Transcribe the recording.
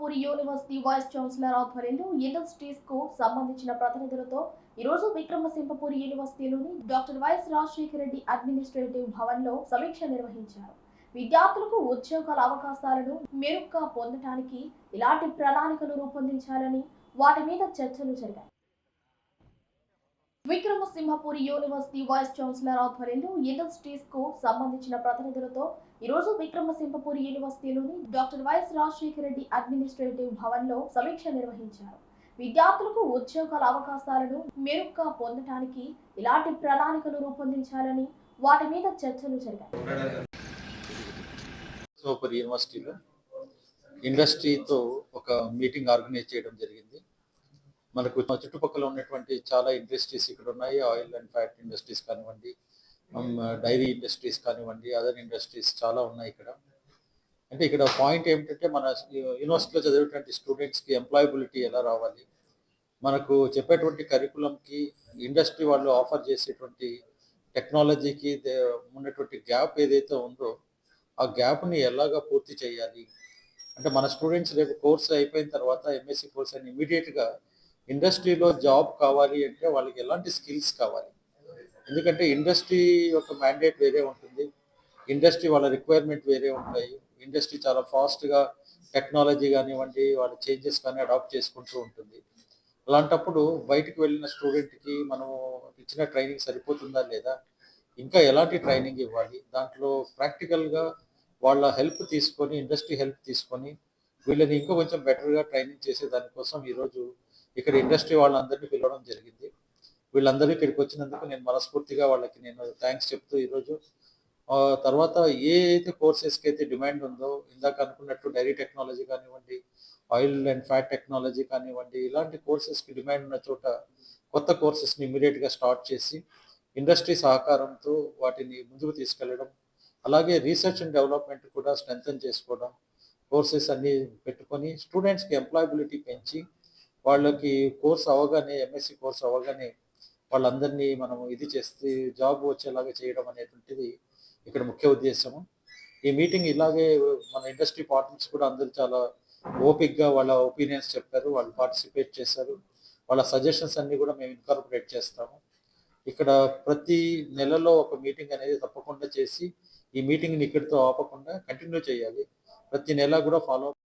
Simhapur university vice chancellor ఆధ్వర్యంలో industries కు సంబంధించిన ప్రతినిధులతో ఈ రోజు విక్రమసింహపూర్ యూనివర్సిటీలోని doctor YS Rajasekhara Reddy administrative Bhavan లో సమీక్ష నిర్వహించారు. విద్యార్థులకు ఉద్యోగాల అవకాశాలను మెరుగ్గా పొందడానికి ఇలాంటి ప్రణాళికలు రూపొందించాలని వాటి మీద చర్చలు జరిగాయి. విక్రమసింహపూర్ యూనివర్సిటీ వైస్ ఛాన్సలర్ ఆధ్వర్యంలో ఇండస్ట్రీస్ కు సంబంధించిన ప్రతినిధులతో ఈ రోజు విక్రమసింహపూర్ యూనివర్సిటీలోని doctor YS Rajasekhara Reddy administrative Bhavan లో సమీక్ష నిర్వహించారు. విద్యార్థులకు ఉద్యోగాల అవకాశాలను మెరుగ్గా పొందడానికి ఇలాంటి ప్రణాళికలు రూపొందించాలని వాటి మీద చర్చలు జరిగాయి. యూనివర్సిటీలో ఇండస్ట్రీతో ఒక మీటింగ్ ఆర్గనైజ్ చేయడం జరిగింది. మనకు చుట్టుపక్కల ఉన్నటువంటి చాలా ఇండస్ట్రీస్ ఇక్కడ ఉన్నాయి. ఆయిల్ అండ్ ఫ్యాట్ ఇండస్ట్రీస్ కానివ్వండి, డైరీ ఇండస్ట్రీస్ కానివ్వండి, అదర్ ఇండస్ట్రీస్ చాలా ఉన్నాయి ఇక్కడ. అంటే ఇక్కడ పాయింట్ ఏమిటంటే మన యూనివర్సిటీలో చదివేటువంటి స్టూడెంట్స్కి ఎంప్లాయబిలిటీ ఎలా రావాలి, మనకు చెప్పేటువంటి కరికులంకి ఇండస్ట్రీ వాళ్ళు ఆఫర్ చేసేటువంటి టెక్నాలజీకి ఉన్నటువంటి గ్యాప్ ఏదైతే ఉందో ఆ గ్యాప్ని ఎలాగా పూర్తి చేయాలి. అంటే మన స్టూడెంట్స్ రేపు కోర్స్ అయిపోయిన తర్వాత ఎంఎస్సి కోర్స్ అని ఇమీడియట్గా ఇండస్ట్రీలో జాబ్ కావాలి అంటే వాళ్ళకి ఎలాంటి స్కిల్స్ కావాలి. ఎందుకంటే ఇండస్ట్రీ యొక్క మ్యాండేట్ వేరే ఉంటుంది, ఇండస్ట్రీ వాళ్ళ రిక్వైర్మెంట్ వేరే ఉంటాయి. ఇండస్ట్రీ చాలా ఫాస్ట్గా టెక్నాలజీ కానివ్వండి వాళ్ళ చేంజెస్ కానీ అడాప్ట్ చేసుకుంటూ ఉంటుంది. అలాంటప్పుడు బయటికి వెళ్ళిన స్టూడెంట్కి మనము ఇచ్చిన ట్రైనింగ్ సరిపోతుందా లేదా, ఇంకా ఎలాంటి ట్రైనింగ్ ఇవ్వాలి, దాంట్లో ప్రాక్టికల్గా వాళ్ళ హెల్ప్ తీసుకొని ఇండస్ట్రీ హెల్ప్ తీసుకొని వీళ్ళని ఇంకా కొంచెం బెటర్గా ట్రైనింగ్ చేసే దానికోసం ఈరోజు ఇక్కడ ఇండస్ట్రీ వాళ్ళందరినీ పిలవడం జరిగింది. వీళ్ళందరూ ఇక్కడికి వచ్చినందుకు నేను మనస్ఫూర్తిగా వాళ్ళకి నేను థ్యాంక్స్ చెప్తూ ఈరోజు తర్వాత ఏ అయితే కోర్సెస్కి అయితే డిమాండ్ ఉందో, ఇందాక అనుకున్నట్టు డైరీ టెక్నాలజీ కానివ్వండి, ఆయిల్ అండ్ ఫ్యాట్ టెక్నాలజీ కానివ్వండి, ఇలాంటి కోర్సెస్కి డిమాండ్ ఉన్న చోట కొత్త కోర్సెస్ని ఇమీడియట్గా స్టార్ట్ చేసి ఇండస్ట్రీ సహకారంతో వాటిని ముందుకు తీసుకెళ్ళడం, అలాగే రీసెర్చ్ అండ్ డెవలప్మెంట్ కూడా స్ట్రెంథన్ చేసుకోవడం, కోర్సెస్ అన్నీ పెట్టుకొని స్టూడెంట్స్కి ఎంప్లాయబిలిటీ పెంచి వాళ్ళకి కోర్స్ అవగానే ఎంఎస్సి కోర్స్ అవగానే వాళ్ళందరినీ మనము ఇది చేస్తే జాబ్ వచ్చేలాగా చేయడం అనేటువంటిది ఇక్కడ ముఖ్య ఉద్దేశము. ఈ మీటింగ్ ఇలాగే మన ఇండస్ట్రీ పార్ట్నర్స్ కూడా అందరూ చాలా ఓపిక్గా వాళ్ళ ఒపీనియన్స్ చెప్పారు, వాళ్ళు పార్టిసిపేట్ చేశారు. వాళ్ళ సజెషన్స్ అన్నీ కూడా మేము ఇన్కార్పొరేట్ చేస్తాము. ఇక్కడ ప్రతి నెలలో ఒక మీటింగ్ అనేది తప్పకుండా చేసి ఈ మీటింగ్ని ఇక్కడితో ఆపకుండా కంటిన్యూ చేయాలి. ప్రతి నెల కూడా ఫాలో